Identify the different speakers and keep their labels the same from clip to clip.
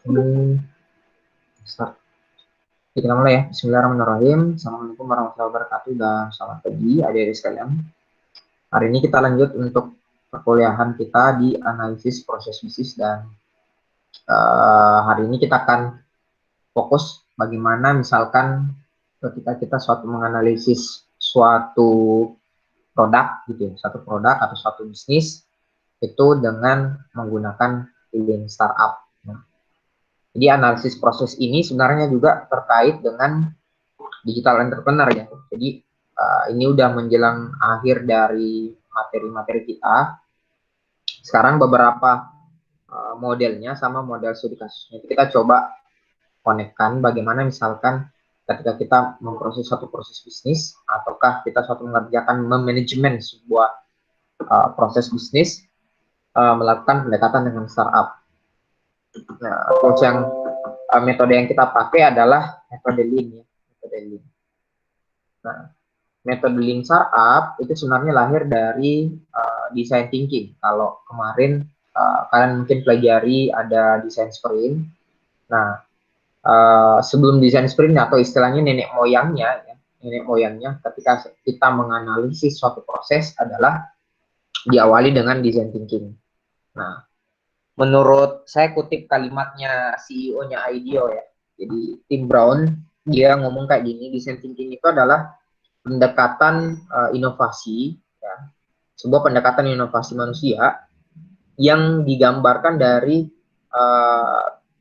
Speaker 1: Ini start. Kita mulai ya. Bismillahirrahmanirrahim. Assalamualaikum warahmatullahi wabarakatuh dan selamat pagi adik-adik sekalian. Hari ini kita lanjut untuk perkuliahan kita di analisis proses bisnis dan hari ini kita akan fokus bagaimana misalkan ketika kita menganalisis suatu produk gitu ya, suatu produk atau suatu bisnis itu dengan menggunakan lean startup. Jadi analisis proses ini sebenarnya juga terkait dengan digital entrepreneur ya. Jadi ini udah menjelang akhir dari materi-materi kita. Sekarang beberapa modelnya sama model studi kasusnya. Kita coba konekkan bagaimana misalkan ketika kita memproses suatu proses bisnis ataukah kita mengerjakan memanajemen sebuah proses bisnis melakukan pendekatan dengan startup. Nah, approach yang metode yang kita pakai adalah metode lean ya, metode lean. Nah, metode lean startup itu sebenarnya lahir dari design thinking. Kalau kemarin kalian mungkin pelajari ada design sprint. Nah, sebelum design sprint atau istilahnya nenek moyangnya ketika kita menganalisis suatu proses adalah diawali dengan design thinking. Nah, menurut saya kutip kalimatnya CEO-nya IDEO ya. Jadi Tim Brown dia ngomong kayak gini, design thinking itu adalah pendekatan inovasi ya. Sebuah pendekatan inovasi manusia yang digambarkan dari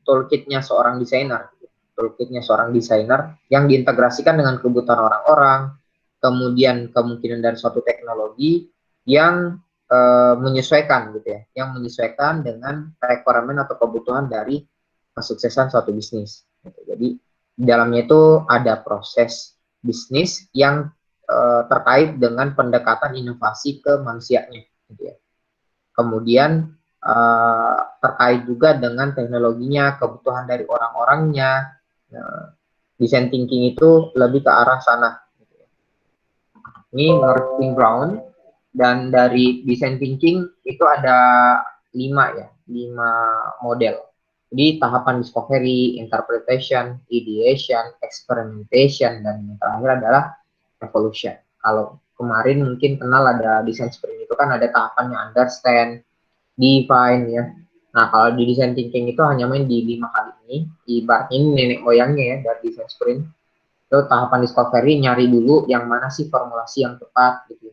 Speaker 1: toolkitnya seorang desainer. Toolkitnya seorang desainer yang diintegrasikan dengan kebutuhan orang-orang, kemudian kemungkinan dari suatu teknologi yang menyesuaikan gitu ya, yang menyesuaikan dengan requirement atau kebutuhan dari kesuksesan suatu bisnis. Gitu. Jadi di dalamnya itu ada proses bisnis yang terkait dengan pendekatan inovasi ke manusianya. Gitu ya. Kemudian terkait juga dengan teknologinya, kebutuhan dari orang-orangnya. Design thinking itu lebih ke arah sana. Gitu ya. Ini menurut Tim Brown. Dan dari design thinking itu ada 5 model. Jadi tahapan discovery, interpretation, ideation, experimentation, dan yang terakhir adalah evolution. Kalau kemarin mungkin kenal ada design sprint itu kan ada tahapannya understand, define ya. Nah kalau di design thinking itu hanya main di 5 kali ini. Ibaratnya ini nenek moyangnya ya dari design sprint. Itu tahapan discovery nyari dulu yang mana sih formulasi yang tepat gitu.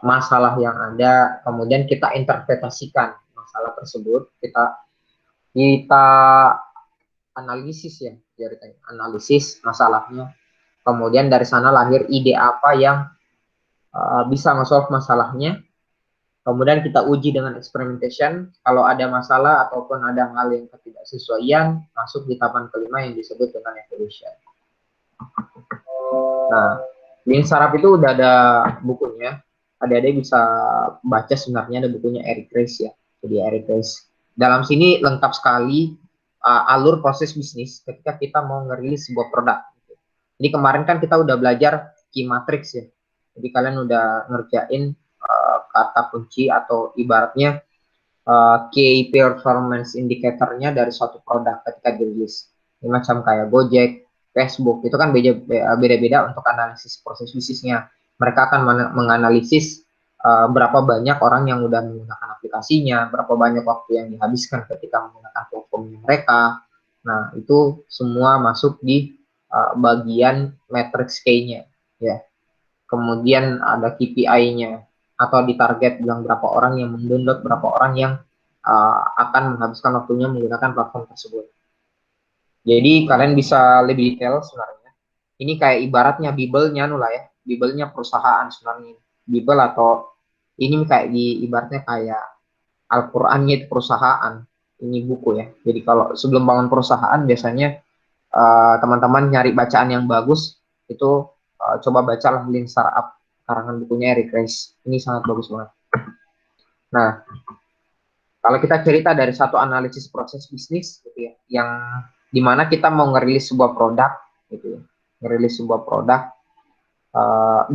Speaker 1: Masalah yang ada, kemudian kita interpretasikan masalah tersebut, kita analisis ya, analisis masalahnya, kemudian dari sana lahir ide apa yang bisa nge-solve masalahnya, kemudian kita uji dengan experimentation, kalau ada masalah ataupun ada hal yang ketidaksesuaian, masuk di tahapan kelima yang disebut dengan evolution. Nah, Lean Startup itu udah ada bukunya. Adik-adik bisa baca sebenarnya ada bukunya Eric Ries ya. Jadi Eric Ries. Dalam sini lengkap sekali alur proses bisnis ketika kita mau ngerilis sebuah produk. Jadi kemarin kan kita udah belajar key matrix ya. Jadi kalian udah ngerjain kata kunci atau ibaratnya key performance indicator-nya dari suatu produk ketika dirilis. Ini macam kayak Gojek, Facebook, itu kan beda-beda untuk analisis proses bisnisnya. Mereka akan menganalisis berapa banyak orang yang udah menggunakan aplikasinya, berapa banyak waktu yang dihabiskan ketika menggunakan platformnya mereka. Nah, itu semua masuk di bagian matrix K-nya. Ya. Kemudian ada KPI-nya, atau ditarget bilang berapa orang yang mendownload, berapa orang yang akan menghabiskan waktunya menggunakan platform tersebut. Jadi kalian bisa lebih detail sebenarnya. Ini kayak ibaratnya Bible-nya nula ya. Bible-nya perusahaan sebenarnya. Bible atau ini kayak ibaratnya kayak Al-Qur'annya itu perusahaan. Ini buku ya. Jadi kalau sebelum bangun perusahaan biasanya teman-teman nyari bacaan yang bagus itu coba bacalah Lean Startup karangan bukunya Eric Ries. Ini sangat bagus banget. Nah, kalau kita cerita dari satu analisis proses bisnis gitu ya, yang dimana kita mau ngerilis sebuah produk gitu ya, ngerilis sebuah produk,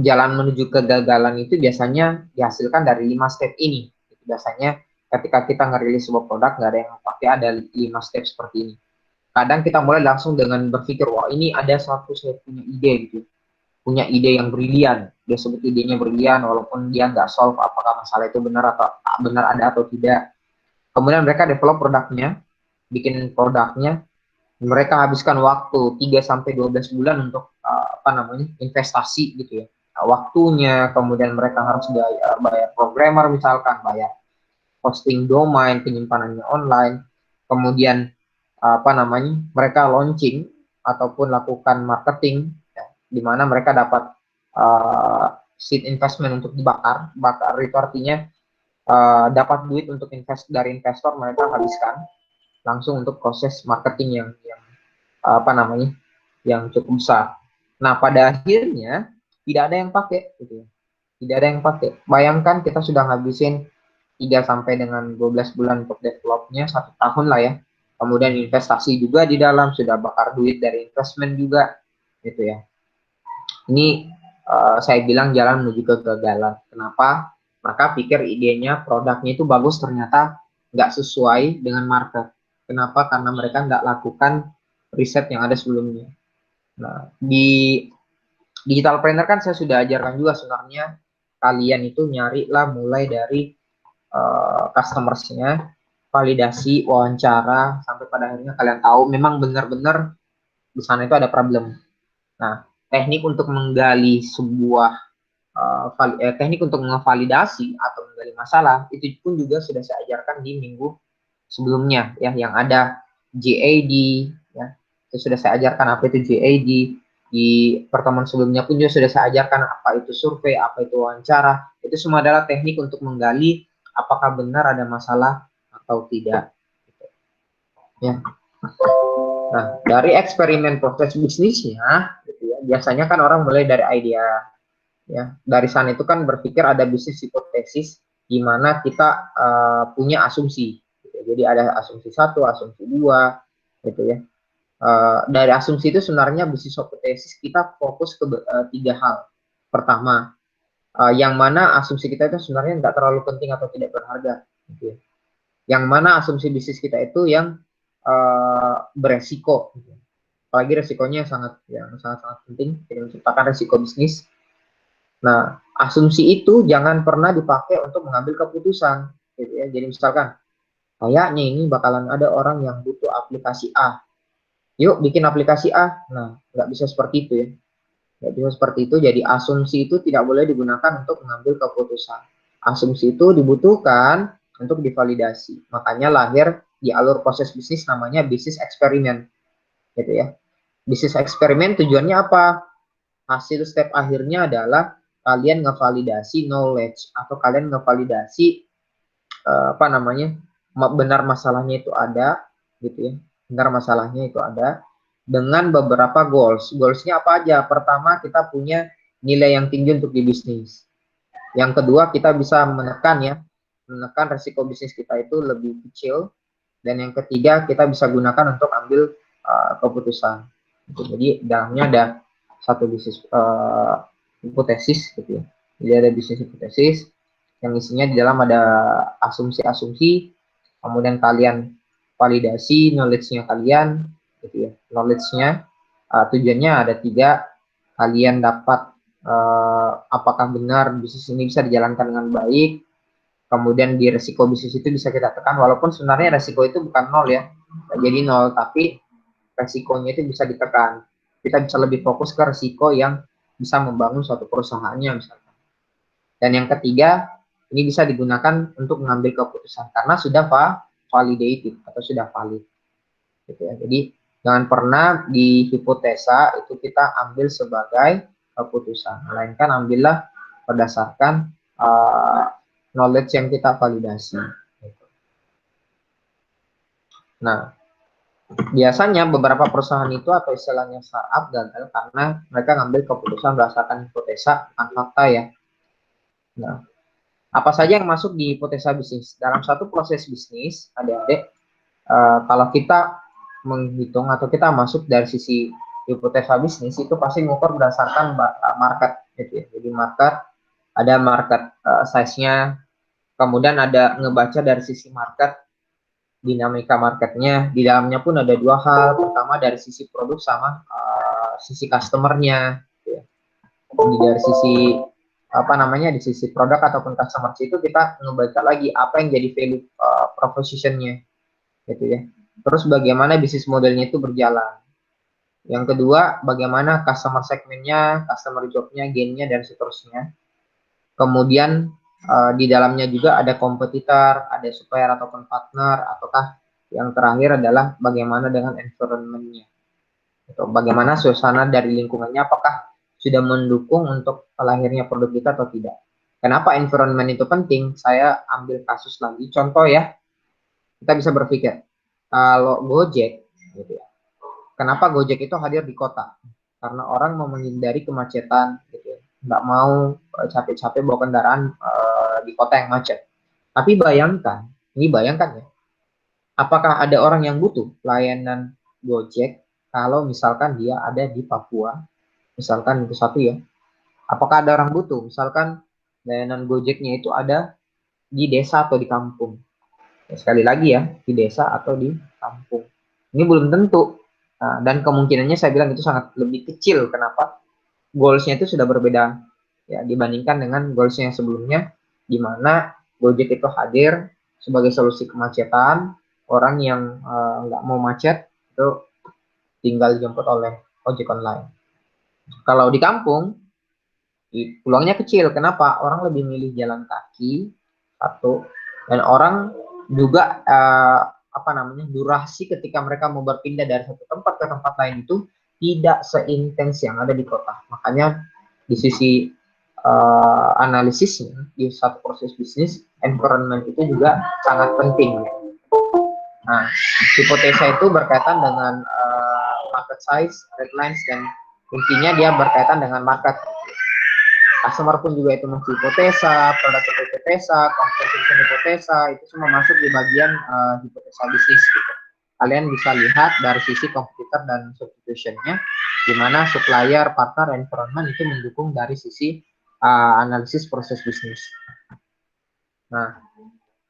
Speaker 1: jalan menuju kegagalan itu biasanya dihasilkan dari 5 step ini. Biasanya ketika kita ngerilis sebuah produk, nggak ada yang pakai ada 5 step seperti ini. Kadang kita mulai langsung dengan berpikir, wah ini ada satu saya punya ide gitu, punya ide yang brilian. Dia sebut idenya brilian, walaupun dia nggak solve apakah masalah itu benar atau benar ada atau tidak. Kemudian mereka develop produknya, bikin produknya, mereka habiskan waktu 3 sampai 12 bulan untuk investasi gitu ya. Nah, waktunya, kemudian mereka harus bayar programmer misalkan, bayar hosting domain, penyimpanannya online, kemudian mereka launching ataupun lakukan marketing ya, di mana mereka dapat seed investment untuk dibakar. Bakar itu artinya dapat duit untuk dari investor, mereka habiskan langsung untuk proses marketing yang yang cukup besar. Nah, pada akhirnya tidak ada yang pakai gitu ya. Tidak ada yang pakai. Bayangkan kita sudah ngabisin 3 sampai dengan 12 bulan untuk developnya, 1 tahun lah ya. Kemudian investasi juga di dalam, sudah bakar duit dari investment juga gitu ya. Ini saya bilang jalan menuju kegagalan. Kenapa? Mereka pikir idenya, produknya itu bagus, ternyata nggak sesuai dengan market. Kenapa? Karena mereka nggak lakukan riset yang ada sebelumnya. Nah, di digital planner kan saya sudah ajarkan juga sebenarnya kalian itu nyari lah mulai dari customersnya, validasi, wawancara, sampai pada akhirnya kalian tahu memang benar-benar di sana itu ada problem. Nah, teknik untuk menggali sebuah teknik untuk ngevalidasi atau menggali masalah itu pun juga sudah saya ajarkan di minggu sebelumnya ya, yang ada JAD ya, itu sudah saya ajarkan apa itu JAD. Di pertemuan sebelumnya pun juga sudah saya ajarkan apa itu survei, apa itu wawancara. Itu semua adalah teknik untuk menggali apakah benar ada masalah atau tidak ya. Nah, dari eksperimen proses bisnisnya gitu ya, biasanya kan orang mulai dari idea ya. Dari sana itu kan berpikir ada bisnis hipotesis di mana kita punya asumsi gitu. Jadi ada asumsi 1, asumsi 2 gitu ya. Dari asumsi itu sebenarnya bisnis hipotesis kita fokus ke 3 hal. Pertama, yang mana asumsi kita itu sebenarnya nggak terlalu penting atau tidak berharga gitu ya. Yang mana asumsi bisnis kita itu yang beresiko gitu. Apalagi resikonya sangat penting, tidak menciptakan resiko bisnis. Nah, asumsi itu jangan pernah dipakai untuk mengambil keputusan gitu ya. Jadi misalkan kayaknya ini bakalan ada orang yang butuh aplikasi A, yuk bikin aplikasi A. Nah, nggak bisa seperti itu ya. Nggak bisa seperti itu. Jadi asumsi itu tidak boleh digunakan untuk mengambil keputusan. Asumsi itu dibutuhkan untuk divalidasi. Makanya lahir di alur proses bisnis namanya bisnis eksperimen gitu ya. Bisnis eksperimen tujuannya apa? Hasil step akhirnya adalah kalian ngevalidasi knowledge atau kalian ngevalidasi benar masalahnya itu ada gitu ya. Benar masalahnya itu ada dengan beberapa goals. Goalsnya apa aja? Pertama, kita punya nilai yang tinggi untuk di bisnis. Yang kedua, kita bisa menekan resiko bisnis kita itu lebih kecil. Dan yang ketiga, kita bisa gunakan untuk ambil keputusan. Jadi dalamnya ada satu bisnis hipotesis gitu ya. Jadi ada bisnis hipotesis yang isinya di dalam ada asumsi-asumsi, kemudian kalian validasi knowledge-nya kalian gitu ya. Knowledge-nya tujuannya ada 3, kalian dapat apakah benar bisnis ini bisa dijalankan dengan baik, kemudian di resiko bisnis itu bisa kita tekan, walaupun sebenarnya resiko itu bukan 0 ya, jadi 0, tapi resikonya itu bisa ditekan. Kita bisa lebih fokus ke resiko yang bisa membangun suatu perusahaannya misalkan. Dan yang ketiga, ini bisa digunakan untuk mengambil keputusan karena sudah validated atau sudah valid. Gitu ya. Jadi jangan pernah di hipotesa itu kita ambil sebagai keputusan, melainkan ambillah berdasarkan knowledge yang kita validasi. Nah, biasanya beberapa perusahaan itu atau istilahnya startup gagal karena mereka ngambil keputusan berdasarkan hipotesa bukan fakta ya. Nah, apa saja yang masuk di hipotesa bisnis? Dalam satu proses bisnis, adik-adik, kalau kita menghitung atau kita masuk dari sisi hipotesa bisnis itu pasti mengukur berdasarkan market gitu ya. Jadi market ada market size-nya, Kemudian ada ngebaca dari sisi market, dinamika marketnya. Di dalamnya pun ada dua hal. Pertama dari sisi produk sama sisi customernya. Gitu ya. Jadi dari sisi apa namanya, di sisi produk ataupun customer itu kita ngebaca lagi apa yang jadi value propositionnya gitu ya. Terus bagaimana bisnis modelnya itu berjalan. Yang kedua, bagaimana customer segmennya, customer jobnya, gainnya, dan seterusnya. Kemudian di dalamnya juga ada kompetitor, ada supplier ataupun partner, ataukah yang terakhir adalah bagaimana dengan environment-nya. Bagaimana suasana dari lingkungannya, apakah sudah mendukung untuk lahirnya produk kita atau tidak. Kenapa environment itu penting? Saya ambil kasus lagi. Contoh ya, kita bisa berpikir, kalau Gojek, gitu ya, kenapa Gojek itu hadir di kota? Karena orang mau menghindari kemacetan, gitu ya. Nggak mau capek-capek bawa kendaraan di kota yang macet. Tapi bayangkan, ini bayangkan ya, apakah ada orang yang butuh layanan Gojek kalau misalkan dia ada di Papua, misalkan itu satu ya. Apakah ada orang butuh, misalkan layanan Gojeknya itu ada di desa atau di kampung. Ya, sekali lagi ya, di desa atau di kampung. Ini belum tentu. Nah, dan kemungkinannya saya bilang itu sangat lebih kecil. Kenapa? Goalsnya itu sudah berbeda ya dibandingkan dengan goalsnya yang sebelumnya, di mana Gojek itu hadir sebagai solusi kemacetan. Orang yang nggak mau macet itu tinggal dijemput oleh ojek online. Kalau di kampung, peluangnya kecil. Kenapa? Orang lebih milih jalan kaki satu, dan orang juga apa namanya, durasi ketika mereka mau berpindah dari satu tempat ke tempat lain itu tidak seintens yang ada di kota. Makanya di sisi analisisnya di satu proses bisnis, environment itu juga sangat penting. Nah, hipotesa itu berkaitan dengan market size, red lines, dan intinya dia berkaitan dengan market. Customer pun juga itu masih hipotesa, produk itu hipotesa, composition hipotesa, itu semua masuk di bagian hipotesa bisnis gitu. Kalian bisa lihat dari sisi kompetitor dan substitutionnya, di mana supplier, partner, environment itu mendukung dari sisi analisis proses bisnis. Nah,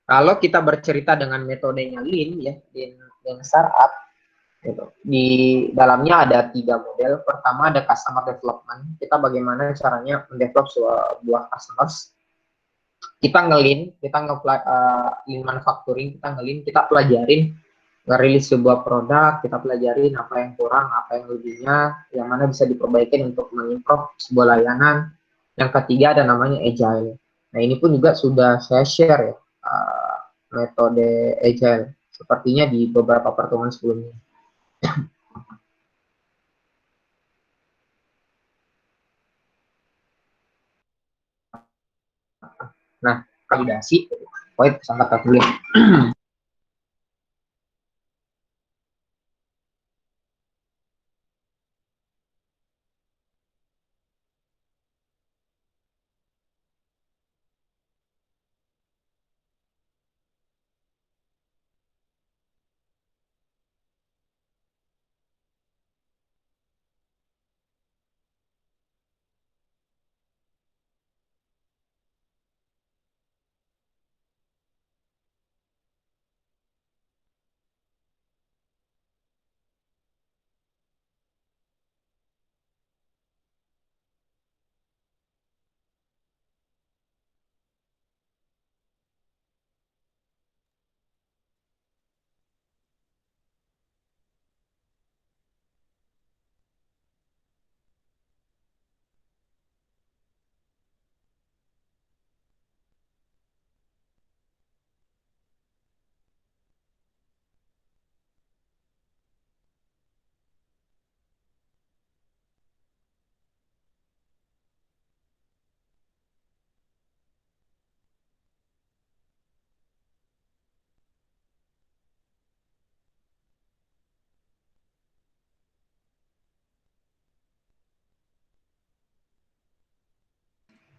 Speaker 1: kalau kita bercerita dengan metodenya Lean ya, Lean Startup, gitu. Di dalamnya ada 3 model. Pertama ada customer development. Kita bagaimana caranya mendevelop sebuah customers. Kita ngelin, kita lean manufacturing, kita ngelin, kita pelajarin ngerilis sebuah produk, kita pelajarin apa yang kurang, apa yang lebihnya, yang mana bisa diperbaiki untuk mengimprove sebuah layanan. Yang ketiga ada namanya agile. Nah ini pun juga sudah saya share ya, metode agile sepertinya di beberapa pertemuan sebelumnya. Nah, validasi, poin sangat tertulis.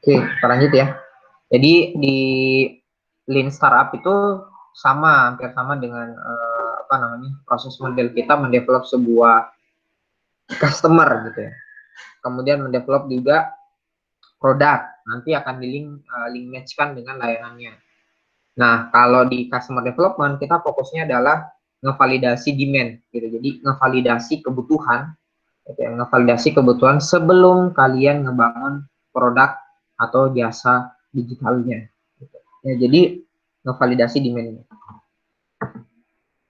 Speaker 1: Oke, kita lanjut ya. Jadi di Lean Startup itu sama, hampir sama dengan apa namanya, proses model kita mendevelop sebuah customer gitu ya. Kemudian mendevelop juga produk, nanti akan link matchkan dengan layanannya. Nah, kalau di customer development kita fokusnya adalah ngevalidasi demand gitu. Jadi ngevalidasi kebutuhan, gitu ya, ngevalidasi kebutuhan sebelum kalian ngebangun produk atau jasa digitalnya. Gitu. Ya, jadi ngevalidasi demand.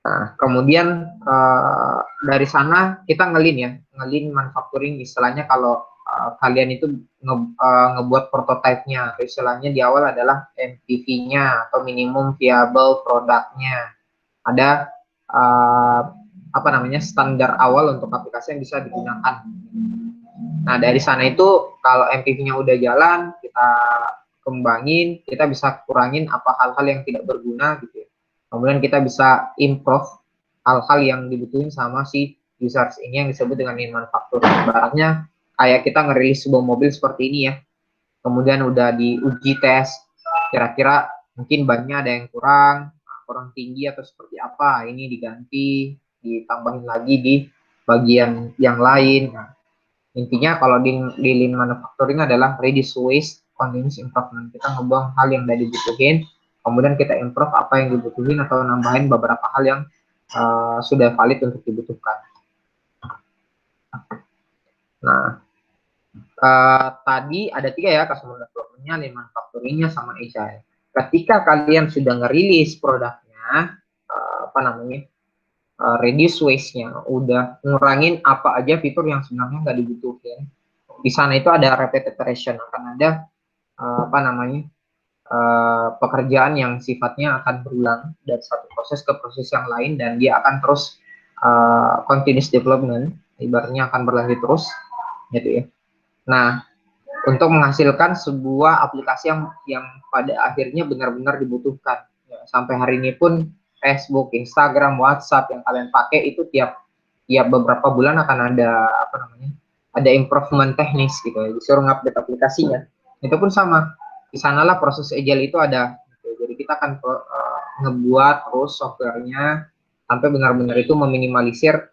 Speaker 1: Nah, kemudian dari sana kita ngelin manufacturing istilahnya kalau kalian itu ngebuat prototipenya, istilahnya di awal adalah MPV-nya atau minimum viable produknya. Ada uh, apa namanya standar awal untuk aplikasi yang bisa digunakan. Nah, dari sana itu kalau MPV-nya udah jalan, kita kembangin, kita bisa kurangin apa hal-hal yang tidak berguna gitu ya. Kemudian kita bisa improve hal-hal yang dibutuhin sama si users ini yang disebut dengan lean manufacturing. Ibaratnya kayak kita ngerilis sebuah mobil seperti ini ya. Kemudian udah diuji tes, kira-kira mungkin bannya ada yang kurang tinggi atau seperti apa. Ini diganti, ditambahin lagi di bagian yang lain. Nah, intinya kalau di lean manufacturing adalah reduce waste, continuous improvement. Kita ngebuang hal yang tidak dibutuhin, kemudian kita improve apa yang dibutuhin atau nambahin beberapa hal yang sudah valid untuk dibutuhkan. Nah, tadi ada 3 ya, customer development-nya, lean manufacturing-nya, sama agile. Ketika kalian sudah ngerilis produknya, apa namanya, reduce waste-nya, udah ngurangin apa aja fitur yang sebenarnya nggak dibutuhin. Di sana itu ada repeat iteration, akan ada apa namanya pekerjaan yang sifatnya akan berulang dari satu proses ke proses yang lain dan dia akan terus continuous development, ibaratnya akan berlanjut terus, gitu ya. Nah, untuk menghasilkan sebuah aplikasi yang pada akhirnya benar-benar dibutuhkan. Ya, sampai hari ini pun Facebook, Instagram, WhatsApp yang kalian pakai itu tiap beberapa bulan akan ada apa namanya, ada improvement teknis gitu ya, disuruh ngupdate aplikasinya. Itu pun sama, di sanalah proses agile itu ada. Gitu. Jadi kita akan ngebuat terus softwarenya sampai benar-benar itu meminimalisir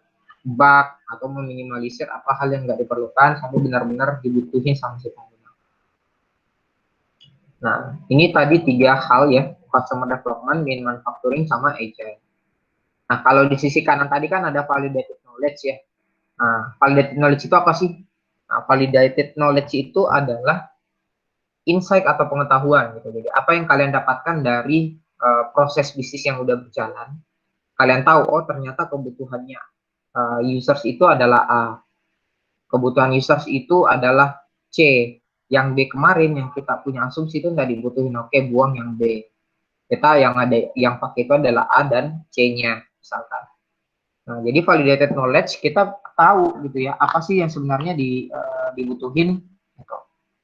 Speaker 1: bug atau meminimalisir apa hal yang nggak diperlukan sampai benar-benar dibutuhin sama si pengguna. Nah, ini tadi 3 hal ya, customer development, lean manufacturing, sama agile. Nah, kalau di sisi kanan tadi kan ada validated knowledge ya. Nah, validated knowledge itu apa sih? Nah, validated knowledge itu adalah insight atau pengetahuan gitu. Jadi apa yang kalian dapatkan dari proses bisnis yang udah berjalan, kalian tahu oh ternyata kebutuhannya users itu adalah A, kebutuhan users itu adalah C, yang B kemarin yang kita punya asumsi itu nggak dibutuhin, oke buang yang B. Kita yang ada yang pakai itu adalah A dan C-nya misalkan. Nah, jadi validated knowledge kita tahu gitu ya, apa sih yang sebenarnya dibutuhin gitu.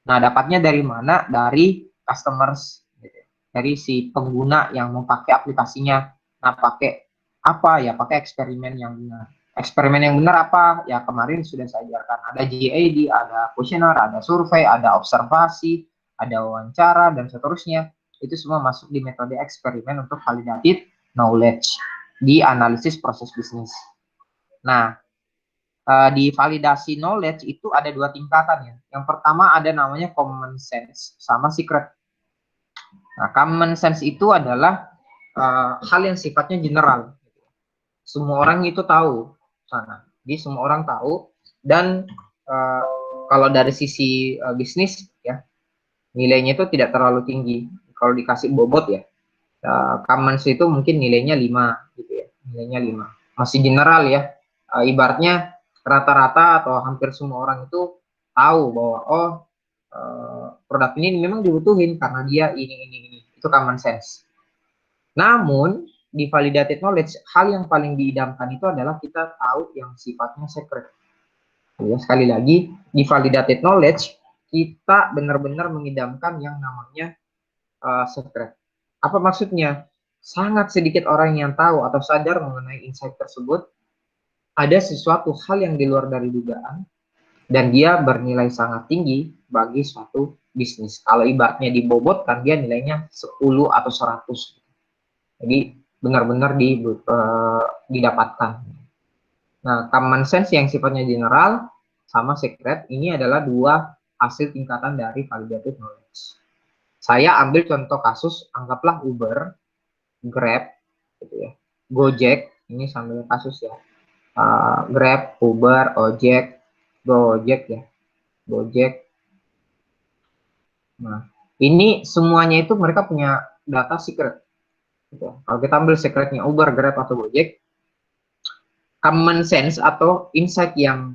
Speaker 1: Nah, dapatnya dari mana? Dari customers gitu. Dari si pengguna yang mau pakai aplikasinya. Nah, pakai apa ya? Pakai eksperimen yang benar. Eksperimen yang benar apa? Ya kemarin sudah saya ajarkan. Ada GAD, ada questionnaire, ada survei, ada observasi, ada wawancara, dan seterusnya. Itu semua masuk di metode eksperimen untuk validated knowledge di analisis proses bisnis. Nah, di validasi knowledge itu ada 2 tingkatan ya. Yang pertama ada namanya common sense sama secret. Nah, common sense itu adalah hal yang sifatnya general. Semua orang itu tahu sana. Jadi semua orang tahu dan kalau dari sisi bisnis ya nilainya itu tidak terlalu tinggi. Kalau dikasih bobot ya common sense itu mungkin nilainya 5 gitu ya. Nilainya 5. Masih general ya. Ibaratnya rata-rata atau hampir semua orang itu tahu bahwa oh produk ini memang dibutuhin karena dia ini itu common sense. Namun di validated knowledge hal yang paling diidamkan itu adalah kita tahu yang sifatnya secret. Ya, sekali lagi di validated knowledge kita benar-benar mengidamkan yang namanya secret. Apa maksudnya? Sangat sedikit orang yang tahu atau sadar mengenai insight tersebut. Ada sesuatu hal yang di luar dari dugaan dan dia bernilai sangat tinggi bagi suatu bisnis. Kalau ibaratnya dibobotkan dia nilainya 10 atau 100. Jadi benar-benar didapatkan. Nah, common sense yang sifatnya general sama secret ini adalah 2 hasil tingkatan dari validated knowledge. Saya ambil contoh kasus, anggaplah Uber. Grab, gitu ya. Gojek, ini sambil kasus ya. Grab, Uber, Ojek, Gojek ya, Gojek. Nah, ini semuanya itu mereka punya data secret. Gitu. Kalau kita ambil secretnya Uber, Grab atau Gojek, common sense atau insight yang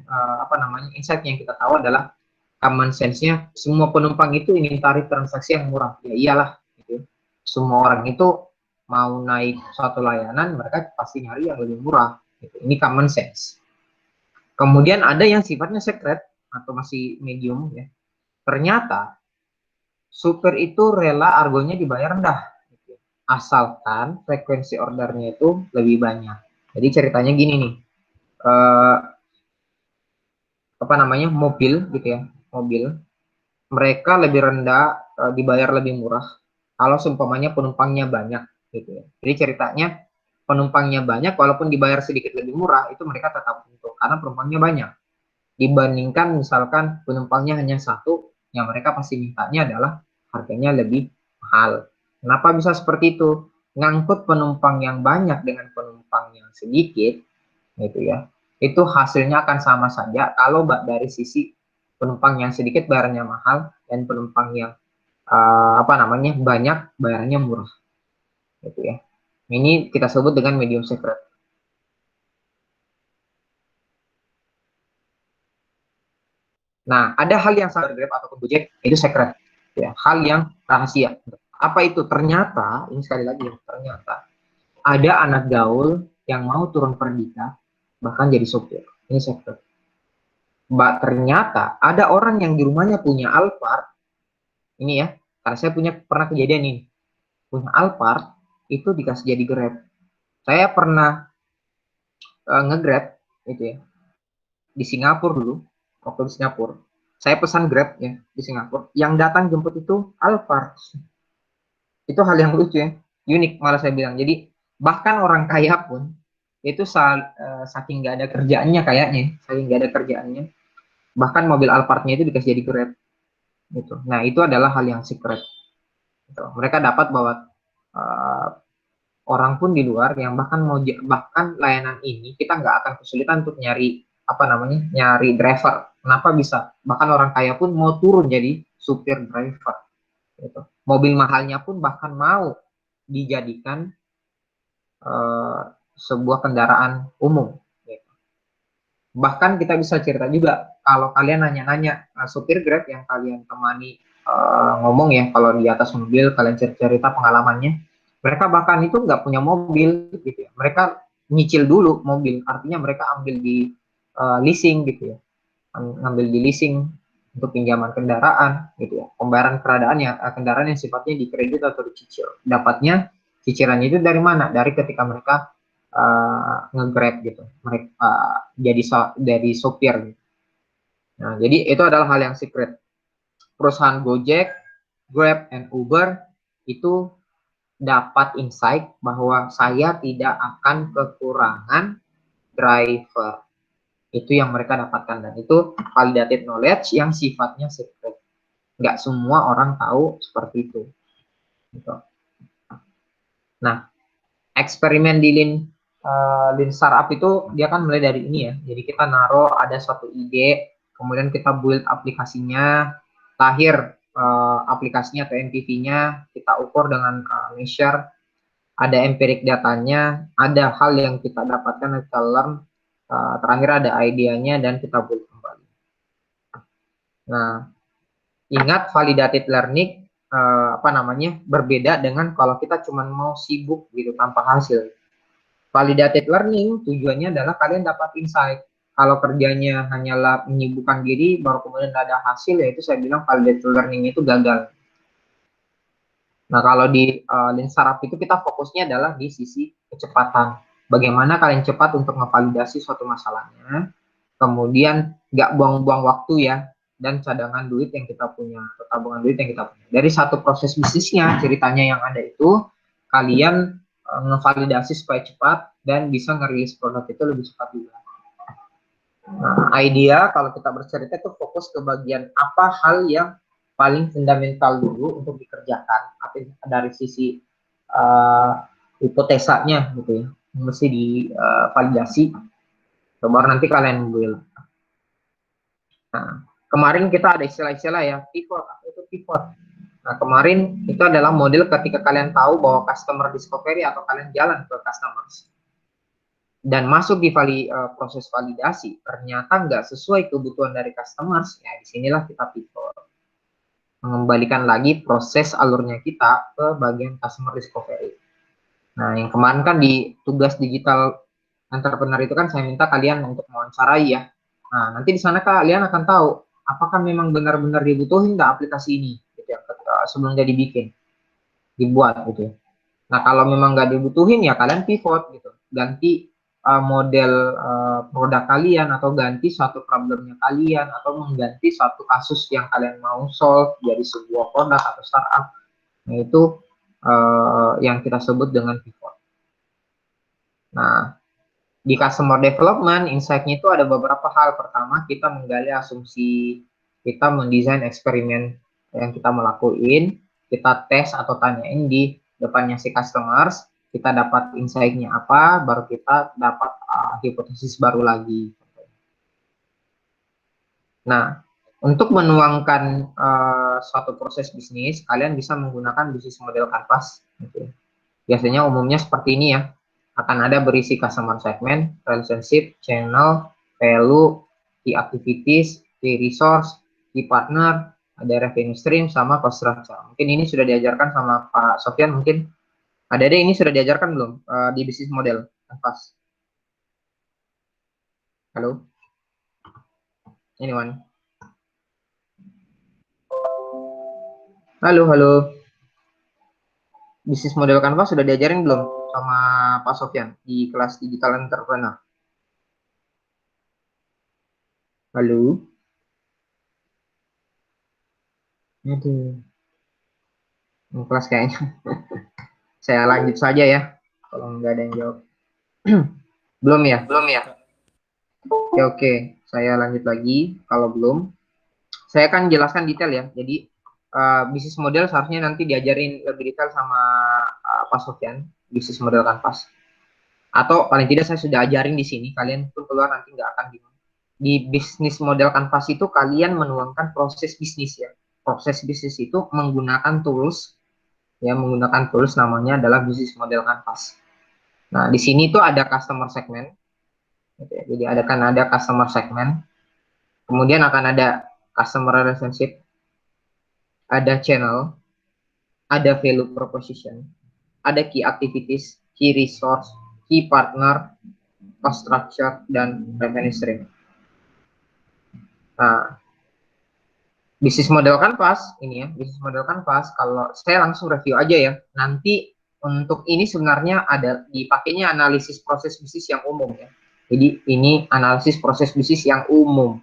Speaker 1: insight yang kita tahu adalah common sense-nya semua penumpang itu ingin tarif transaksi yang murah. Ya iyalah, gitu. Semua orang itu mau naik suatu layanan, mereka pasti nyari yang lebih murah. Gitu. Ini common sense. Kemudian ada yang sifatnya secret atau masih medium ya. Ternyata supir itu rela argonya dibayar rendah, gitu. Asalkan frekuensi ordernya itu lebih banyak. Jadi ceritanya gini nih, eh, mobil gitu ya, mobil mereka lebih rendah, dibayar lebih murah kalau seumpamanya penumpangnya banyak gitu ya. Jadi ceritanya penumpangnya banyak walaupun dibayar sedikit lebih murah itu mereka tetap untung karena penumpangnya banyak. Dibandingkan misalkan penumpangnya hanya satu, yang mereka pasti mintanya adalah harganya lebih mahal. Kenapa bisa seperti itu? Ngangkut penumpang yang banyak dengan penumpang yang sedikit, gitu ya. Itu hasilnya akan sama saja kalau dari sisi penumpang yang sedikit bayarnya mahal dan penumpang yang banyak bayarnya murah, gitu ya. Ini kita sebut dengan medium secret. Nah, ada hal yang sangat Grab ataupun Gojek itu secret, ya, hal yang rahasia. Apa itu? Ternyata, ini sekali lagi ya, ternyata ada anak gaul yang mau turun perdita bahkan jadi sopir. Ini secret. Mbak, ternyata ada orang yang di rumahnya punya Alphard, ini ya, karena saya pernah kejadian ini, punya Alphard itu dikasih jadi Grab. Saya pernah nge-Grab itu ya di Singapura dulu, waktu di Singapura. Saya pesan Grab ya di Singapura, yang datang jemput itu Alphard. Itu hal yang lucu ya, unik malah saya bilang. Jadi bahkan orang kaya pun itu saking nggak ada kerjaannya kayaknya, saking nggak ada kerjaannya, bahkan mobil Alphardnya itu dikasih jadi Grab gitu. Nah itu adalah hal yang secret. Gitu. Mereka dapat bahwa uh, orang pun di luar yang bahkan layanan ini kita nggak akan kesulitan untuk nyari nyari driver. Kenapa bisa? Bahkan orang kaya pun mau turun jadi supir driver. Gitu. Mobil mahalnya pun bahkan mau dijadikan uh, sebuah kendaraan umum. Gitu. Bahkan kita bisa cerita juga kalau kalian nanya-nanya supir Grab yang kalian temani ngomong ya kalau di atas mobil kalian cerita pengalamannya, mereka bahkan itu nggak punya mobil gitu ya, mereka nyicil dulu mobil, artinya mereka ambil di leasing gitu ya, ngambil di leasing untuk pinjaman kendaraan gitu ya, pembayaran kendaraan yang sifatnya di kredit atau dicicil, dapatnya cicilannya itu dari mana? Dari ketika mereka nge-Grab gitu, mereka jadi sopir gitu. Nah, jadi itu adalah hal yang secret. Perusahaan Gojek, Grab, and Uber itu dapat insight bahwa saya tidak akan kekurangan driver. Itu yang mereka dapatkan dan itu validated knowledge yang sifatnya secret. Nggak semua orang tahu seperti itu. Gitu. Nah, eksperimen di Lean Startup itu dia kan mulai dari ini ya. Jadi kita naruh ada suatu ide, kemudian kita build aplikasinya, lahir aplikasinya atau MPV-nya, kita ukur dengan measure, ada empirik datanya, ada hal yang kita dapatkan, kita learn, terakhir ada idenya dan kita build kembali. Nah, ingat validated learning berbeda dengan kalau kita cuma mau sibuk gitu tanpa hasil. Validated learning tujuannya adalah kalian dapat insight. Kalau kerjanya hanyalah menyibukkan diri, baru kemudian ada hasil, yaitu saya bilang validated learning itu gagal. Nah, kalau di Lean Startup itu kita fokusnya adalah di sisi kecepatan. Bagaimana kalian cepat untuk memvalidasi suatu masalahnya, kemudian nggak buang-buang waktu ya, dan cadangan duit yang kita punya, atau tabungan duit yang kita punya. Dari satu proses bisnisnya, ceritanya yang ada itu, kalian ngevalidasi supaya cepat, dan bisa ngerilis produk itu lebih cepat juga. Nah, idea kalau kita bercerita itu fokus ke bagian apa hal yang paling fundamental dulu untuk dikerjakan, dari sisi uh, hipotesanya gitu ya, mesti divalidasi, baru nanti kalian build. Nah, kemarin kita ada istilah-istilah ya, pivot, itu pivot. Nah, kemarin itu adalah model ketika kalian tahu bahwa customer discovery atau kalian jalan ke customers dan masuk di proses validasi, ternyata nggak sesuai kebutuhan dari customers, ya disinilah kita pivot. Mengembalikan lagi proses alurnya kita ke bagian customer discovery. Nah, yang kemarin kan di tugas digital entrepreneur itu kan saya minta kalian untuk mewawancarai ya. Nah, nanti di sana kalian akan tahu apakah memang benar-benar dibutuhin nggak aplikasi ini, gitu ya, sebelum jadi bikin, dibuat gitu ya. Nah, kalau memang nggak dibutuhin ya kalian pivot gitu, ganti model produk kalian atau ganti suatu problemnya kalian atau mengganti suatu kasus yang kalian mau solve jadi sebuah produk atau startup. Nah, itu yang kita sebut dengan pivot. Nah, di customer development, insight-nya itu ada beberapa hal. Pertama, kita menggali asumsi, kita mendesain eksperimen yang kita melakukan, kita tes atau tanyain di depannya si customers, kita dapat insight-nya apa, baru kita dapat hipotesis baru lagi. Nah, untuk menuangkan suatu proses bisnis, kalian bisa menggunakan bisnis model Canvas. Gitu. Biasanya umumnya seperti ini ya. Akan ada berisi customer segment, relationship, channel, value, key activities, key resource, key partner, ada revenue stream, sama cost structure. Mungkin ini sudah diajarkan sama Pak Sofyan, mungkin ada ini sudah diajarkan belum di bisnis model Canvas? Halo, ini Wan. Halo, halo. Bisnis model Canvas sudah diajarin belum sama Pak Sofyan di kelas digital entrepreneur? Halo. Aduh, kelas kayaknya. Saya lanjut saja ya, kalau nggak ada yang jawab. Belum ya?
Speaker 2: Belum ya?
Speaker 1: Oke, oke. Saya lanjut lagi. Kalau belum, saya akan jelaskan detail ya. Jadi, bisnis model seharusnya nanti diajarin lebih detail sama Pak Sofyan, bisnis model Canvas. Atau paling tidak saya sudah ajarin di sini, kalian pun keluar nanti nggak akan bingung. Di bisnis model Canvas itu kalian menuangkan proses bisnis ya. Proses bisnis itu menggunakan tools, ya menggunakan tools namanya adalah bisnis model Canvas. Nah, di sini tuh ada customer segment, gitu ya. Jadi ada customer segment, kemudian akan ada customer relationship, ada channel, ada value proposition, ada key activities, key resource, key partner, cost structure, dan revenue stream. Nah, bisnis model Canvas ini ya, bisnis model Canvas, kalau saya langsung review aja ya. Nanti untuk ini sebenarnya ada dipakainya analisis proses bisnis yang umum ya. Jadi ini analisis proses bisnis yang umum.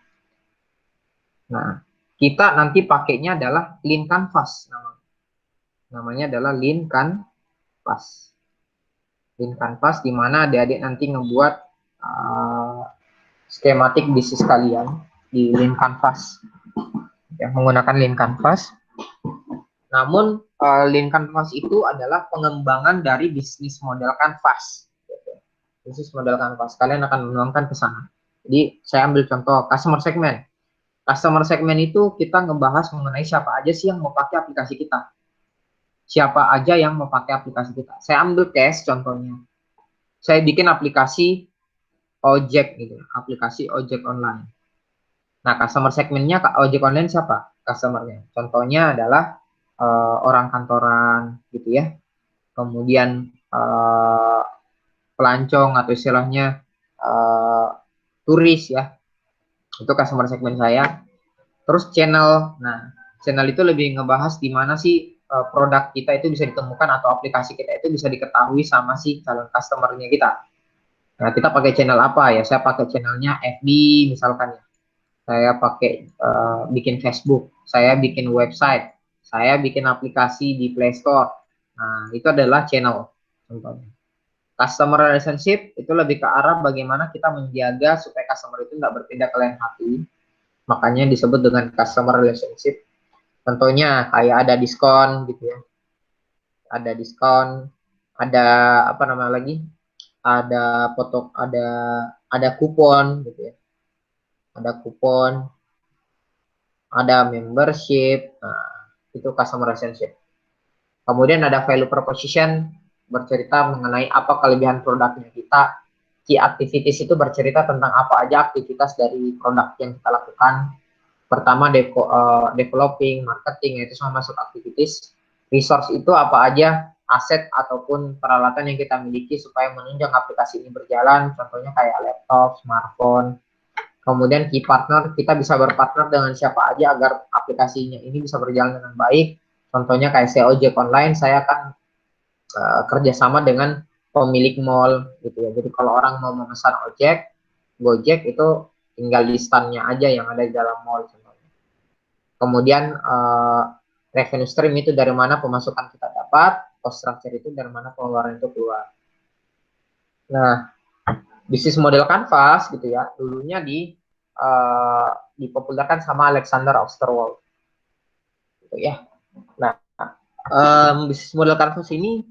Speaker 1: Nah, kita nanti pakainya adalah Lean Canvas namanya adalah Lean Canvas. Lean Canvas di mana adik-adik nanti ngebuat skematik bisnis kalian di Lean Canvas. Ya, menggunakan Lean Canvas. Namun Lean Canvas itu adalah pengembangan dari bisnis model Canvas. Bisnis model Canvas. Kalian akan menuangkan ke sana. Jadi saya ambil contoh customer segment. Customer segment itu kita ngebahas mengenai siapa aja sih yang mau pakai aplikasi kita. Siapa aja yang mau pakai aplikasi kita. Saya ambil case contohnya. Saya bikin aplikasi ojek gitu, aplikasi ojek online. Nah, customer segmentnya ojek online siapa? Customernya. Contohnya adalah orang kantoran gitu ya. Kemudian pelancong atau istilahnya turis ya. Itu customer segment saya. Terus channel. Nah, channel itu lebih ngebahas di mana sih produk kita itu bisa ditemukan atau aplikasi kita itu bisa diketahui sama si calon customernya kita. Nah, kita pakai channel apa ya? Saya pakai channelnya FB misalkan ya. Saya pakai bikin Facebook, saya bikin website, saya bikin aplikasi di Play Store. Nah, itu adalah channel contohnya. Customer relationship itu lebih ke arah bagaimana kita menjaga supaya customer itu nggak berpindah ke lain hati. Makanya disebut dengan customer relationship. Contohnya kayak ada diskon gitu ya. Ada diskon, ada apa namanya lagi, ada foto, ada kupon gitu ya, ada kupon, ada membership. Nah, itu customer relationship. Kemudian ada value proposition, bercerita mengenai apa kelebihan produknya kita. Key activities itu bercerita tentang apa aja aktivitas dari produk yang kita lakukan. Pertama developing, marketing, itu semua masuk activities. Resource itu apa aja aset ataupun peralatan yang kita miliki supaya menunjang aplikasi ini berjalan. Contohnya kayak laptop, smartphone. Kemudian key partner, kita bisa berpartner dengan siapa aja agar aplikasinya ini bisa berjalan dengan baik. Contohnya kayak saya ojek online, saya akan kerjasama dengan pemilik mall gitu ya. Jadi kalau orang mau memesan ojek, Gojek itu tinggal di stand-nya aja yang ada di dalam mall. Kemudian revenue stream itu dari mana pemasukan kita dapat, cost structure itu dari mana pengeluaran itu keluar. Nah, bisnis model Canvas gitu ya, dulunya dipopulerkan sama Alexander Osterwald gitu ya. Nah, bisnis model Canvas ini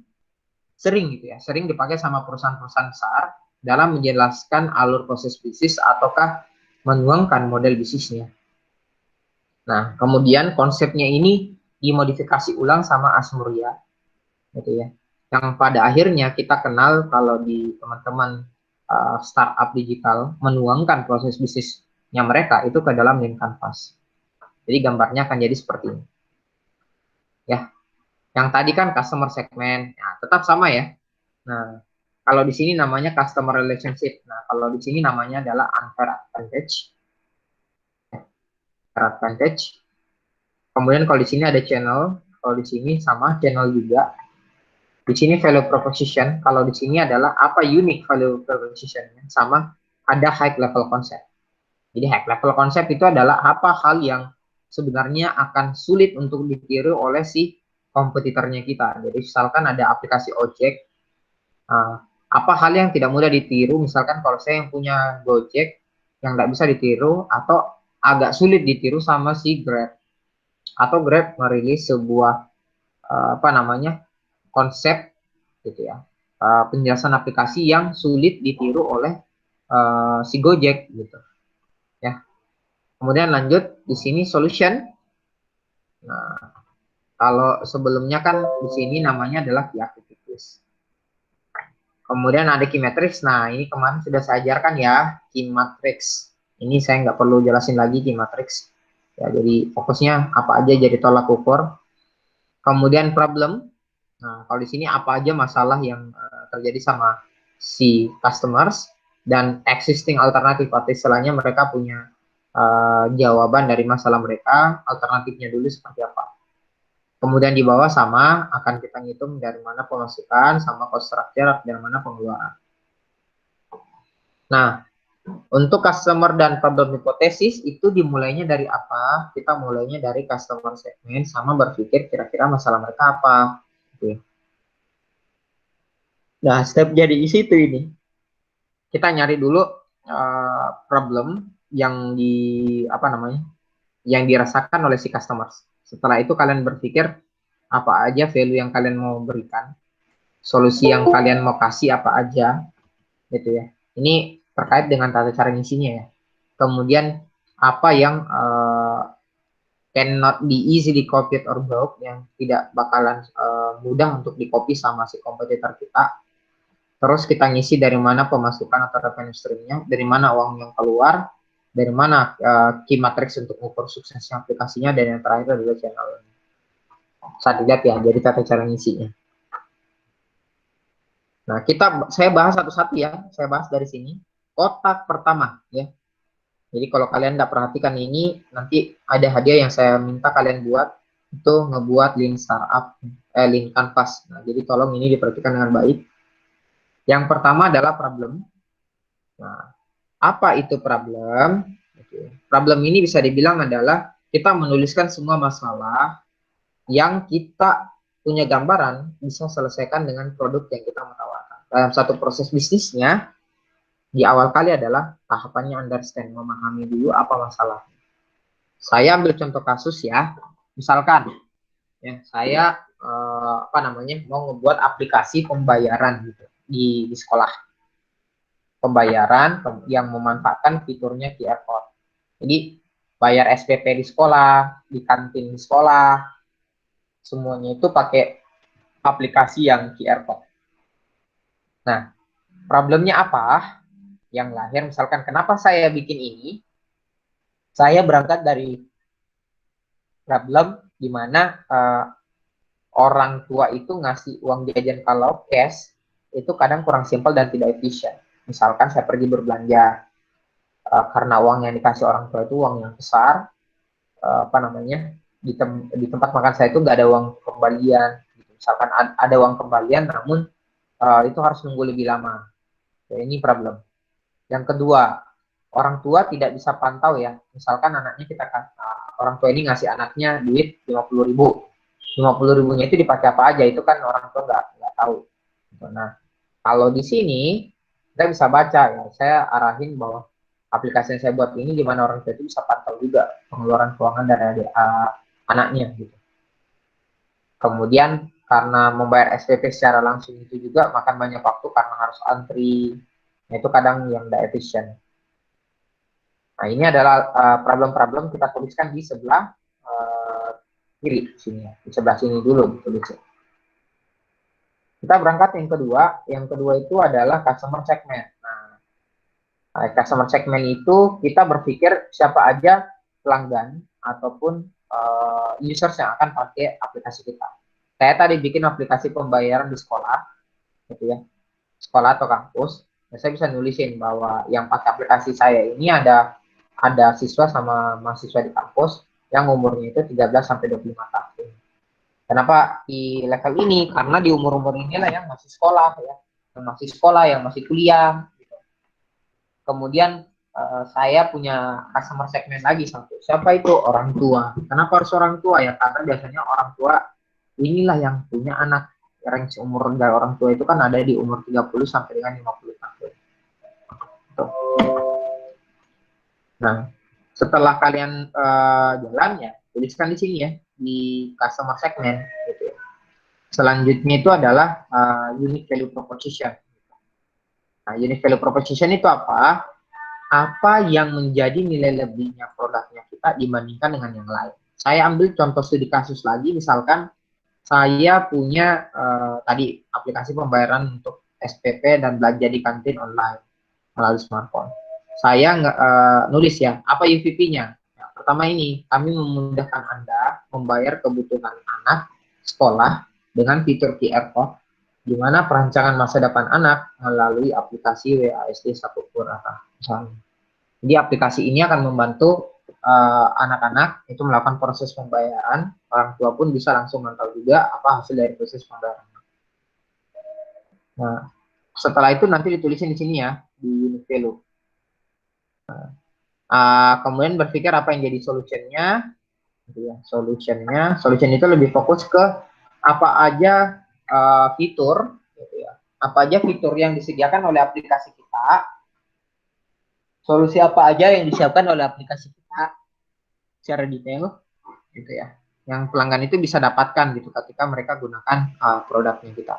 Speaker 1: sering gitu ya, sering dipakai sama perusahaan-perusahaan besar dalam menjelaskan alur proses bisnis ataukah menuangkan model bisnisnya. Nah, kemudian konsepnya ini dimodifikasi ulang sama Asmuria gitu ya. Yang pada akhirnya kita kenal kalau di teman-teman startup digital menuangkan proses bisnisnya mereka itu ke dalam Lean Canvas. Jadi gambarnya akan jadi seperti ini. Ya, yang tadi kan customer segment, nah, tetap sama ya. Nah, kalau di sini namanya customer relationship. Nah, kalau di sini namanya adalah unfair advantage. Unfair advantage. Kemudian kalau di sini ada channel, kalau di sini sama channel juga. Di sini value proposition, kalau di sini adalah apa unique value proposition-nya, sama ada high level concept. Jadi high level concept itu adalah apa hal yang sebenarnya akan sulit untuk ditiru oleh si kompetitornya kita. Jadi misalkan ada aplikasi ojek, apa hal yang tidak mudah ditiru, misalkan kalau saya yang punya Gojek yang nggak bisa ditiru atau agak sulit ditiru sama si Grab, atau Grab merilis sebuah apa namanya konsep gitu ya, penjelasan aplikasi yang sulit ditiru oleh si Gojek gitu ya. Kemudian lanjut di sini solution. Nah, kalau sebelumnya kan di sini namanya adalah key activities. Kemudian ada key matrix. Nah, ini kemarin sudah saya ajarkan ya, key matrix. Ini saya nggak perlu jelasin lagi key matrix. Ya, jadi fokusnya apa aja jadi tolak ukur. Kemudian problem. Nah, kalau di sini apa aja masalah yang terjadi sama si customers dan existing alternatif, arti istilahnya mereka punya jawaban dari masalah mereka, alternatifnya dulu seperti apa. Kemudian di bawah sama akan kita ngitung dari mana pemasukan sama cost structure dari mana pengeluaran. Nah, untuk customer dan problem hipotesis itu dimulainya dari apa? Kita mulainya dari customer segment sama berpikir kira-kira masalah mereka apa. Oke. Nah, step jadi isi itu ini. Kita nyari dulu problem yang apa namanya? Yang dirasakan oleh si customers. Setelah itu kalian berpikir apa aja value yang kalian mau berikan, solusi yang kalian mau kasih apa aja, gitu ya. Ini terkait dengan tata cara ngisinya ya. Kemudian apa yang cannot be easily copied or broke, yang tidak bakalan mudah untuk di copy sama si kompetitor kita. Terus kita ngisi dari mana pemasukan atau revenue stream-nya, dari mana uang yang keluar, dari mana key matrix untuk ukur suksesnya aplikasinya, dan yang terakhir adalah channel. Saat dilihat ya, jadi tata cara ngisinya. Nah, saya bahas satu-satu ya, saya bahas dari sini. Kotak pertama ya. Jadi kalau kalian nggak perhatikan ini, nanti ada hadiah yang saya minta kalian buat, itu ngebuat link startup, link Canvas. Nah, jadi tolong ini diperhatikan dengan baik. Yang pertama adalah problem. Nah, apa itu problem? Problem ini bisa dibilang adalah kita menuliskan semua masalah yang kita punya gambaran bisa selesaikan dengan produk yang kita mau tawarkan. Dalam satu proses bisnisnya, di awal kali adalah tahapannya understand, memahami dulu apa masalahnya. Saya ambil contoh kasus ya, misalkan ya, saya apa namanya, mau ngebuat aplikasi pembayaran gitu di sekolah, pembayaran yang memanfaatkan fiturnya QR code. Jadi bayar SPP di sekolah, di kantin di sekolah, semuanya itu pakai aplikasi yang QR code. Nah, problemnya apa? Yang lahir misalkan kenapa saya bikin ini? Saya berangkat dari problem di mana orang tua itu ngasih uang jajan kalau cash itu kadang kurang simpel dan tidak efisien. Misalkan saya pergi berbelanja karena uang yang dikasih orang tua itu uang yang besar, apa namanya, di tempat makan saya itu nggak ada uang kembalian. Misalkan ada uang kembalian, namun itu harus nunggu lebih lama. Ya, ini problem. Yang kedua, orang tua tidak bisa pantau ya. Misalkan anaknya orang tua ini ngasih anaknya duit 50.000. 50.000-nya itu dipakai apa aja, itu kan orang tua nggak tahu. Nah, kalau di sini kita bisa baca ya, saya arahin bahwa aplikasi yang saya buat ini gimana orang tua itu bisa pantau juga pengeluaran keuangan dari anaknya gitu. Kemudian karena membayar SPP secara langsung itu juga makan banyak waktu karena harus antri, nah, itu kadang yang tidak efisien. Nah, ini adalah problem-problem kita tuliskan di sebelah kiri sini ya, di sebelah sini dulu ditulis. Kita berangkat yang kedua. Yang kedua itu adalah customer segment. Nah, customer segment itu kita berpikir siapa aja pelanggan ataupun users yang akan pakai aplikasi kita. Saya tadi bikin aplikasi pembayaran di sekolah, gitu ya, sekolah atau kampus. Nah, saya bisa nulisin bahwa yang pakai aplikasi saya ini ada siswa sama mahasiswa di kampus yang umurnya itu 13 sampai 25 tahun. Kenapa di level ini? Karena di umur-umur inilah yang masih sekolah ya, yang masih kuliah. Gitu. Kemudian saya punya customer segment lagi satu. Siapa itu? Orang tua. Kenapa harus orang tua ya? Karena biasanya orang tua inilah yang punya anak. Range umur dari orang tua itu kan ada di umur 30 sampai dengan 50 tahun. Tuh. Nah, setelah kalian jalan ya, tuliskan di sini ya, di customer segment gitu ya. Selanjutnya itu adalah unique value proposition. Nah, unique value proposition itu apa? Apa yang menjadi nilai lebihnya produknya kita dibandingkan dengan yang lain. Saya ambil contoh studi kasus lagi, misalkan saya punya tadi aplikasi pembayaran untuk SPP dan belanja di kantin online melalui smartphone. Saya nulis ya, apa UVP-nya? Ya, pertama ini, kami memudahkan Anda membayar kebutuhan anak sekolah dengan fitur QR Code, di mana perancangan masa depan anak melalui aplikasi WASD 1 Purata. Jadi aplikasi ini akan membantu anak-anak itu melakukan proses pembayaran. Orang tua pun bisa langsung mantau juga apa hasil dari proses pembayaran. Nah, setelah itu nanti ditulisin di sini ya, di unique value. Kemudian berpikir apa yang jadi solutionnya, gitu ya. Solution itu lebih fokus ke apa aja fitur, gitu ya. Apa aja fitur yang disediakan oleh aplikasi kita, solusi apa aja yang disiapkan oleh aplikasi kita secara detail, gitu ya. Yang pelanggan itu bisa dapatkan gitu ketika mereka gunakan produknya kita.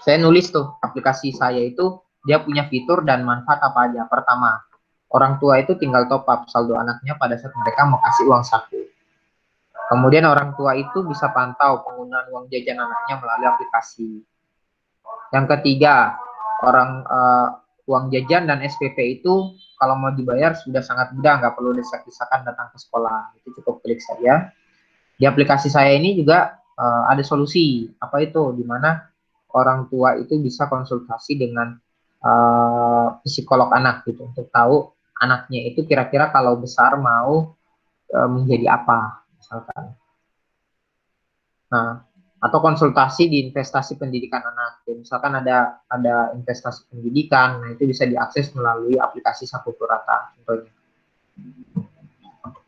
Speaker 1: Saya nulis tuh aplikasi saya itu dia punya fitur dan manfaat apa aja. Pertama, orang tua itu tinggal top up saldo anaknya pada saat mereka mau kasih uang saku. Kemudian orang tua itu bisa pantau penggunaan uang jajan anaknya melalui aplikasi. Yang ketiga, uang jajan dan SPP itu kalau mau dibayar sudah sangat mudah, nggak perlu desak-desakan datang ke sekolah. Itu cukup klik saja. Di aplikasi saya ini juga ada solusi. Apa itu? Di mana orang tua itu bisa konsultasi dengan psikolog anak gitu untuk tahu anaknya itu kira-kira kalau besar mau menjadi apa misalkan. Nah, atau konsultasi di investasi pendidikan anak. Jadi, misalkan ada investasi pendidikan, nah itu bisa diakses melalui aplikasi Saku Purata contohnya.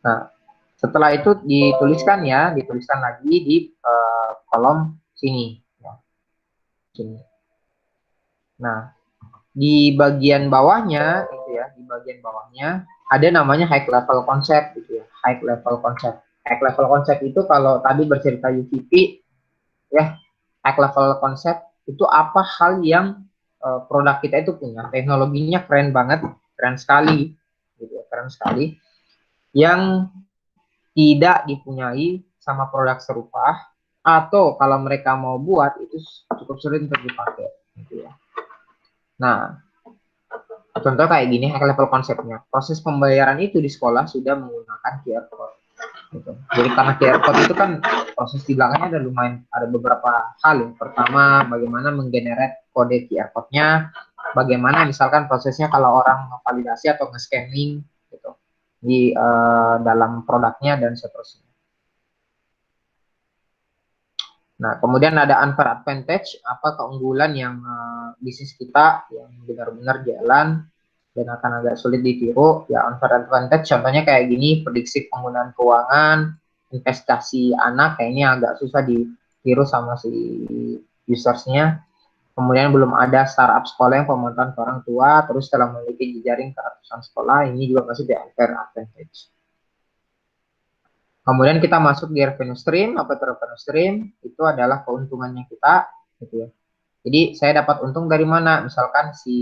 Speaker 1: Nah, setelah itu dituliskan lagi di kolom sini. Ya. Sini. Nah, di bagian bawahnya itu ya, di bagian bawahnya ada namanya high level concept gitu ya, high level concept. High level concept itu kalau tadi bercerita UVP ya, high level konsep itu apa hal yang produk kita itu punya, teknologinya keren banget, keren sekali, gitu ya, keren sekali, yang tidak dipunyai sama produk serupa, atau kalau mereka mau buat itu cukup sulit untuk dipakai, gitu ya. Nah, contoh kayak gini, high level konsepnya, proses pembayaran itu di sekolah sudah menggunakan QR code. Gitu. Jadi karena QR code itu kan proses di belakangnya ada lumayan, ada beberapa hal ya. Pertama, bagaimana menggenerate kode QR code-nya, bagaimana misalkan prosesnya kalau orang validasi atau nge-scanning gitu di dalam produknya dan seterusnya. Nah, kemudian ada unfair advantage, apa keunggulan yang bisnis kita yang benar-benar jalan dan akan agak sulit ditiru. Ya, unfair advantage contohnya kayak gini, prediksi penggunaan keuangan, investasi anak kayaknya agak susah ditiru sama si usersnya. Kemudian belum ada startup sekolah yang pemantauan ke orang tua, terus telah memiliki jejaring ke ratusan sekolah, ini juga masih di unfair advantage. Kemudian kita masuk di revenue stream. Apa itu revenue stream? Itu adalah keuntungannya kita, gitu ya. Jadi saya dapat untung dari mana? Misalkan si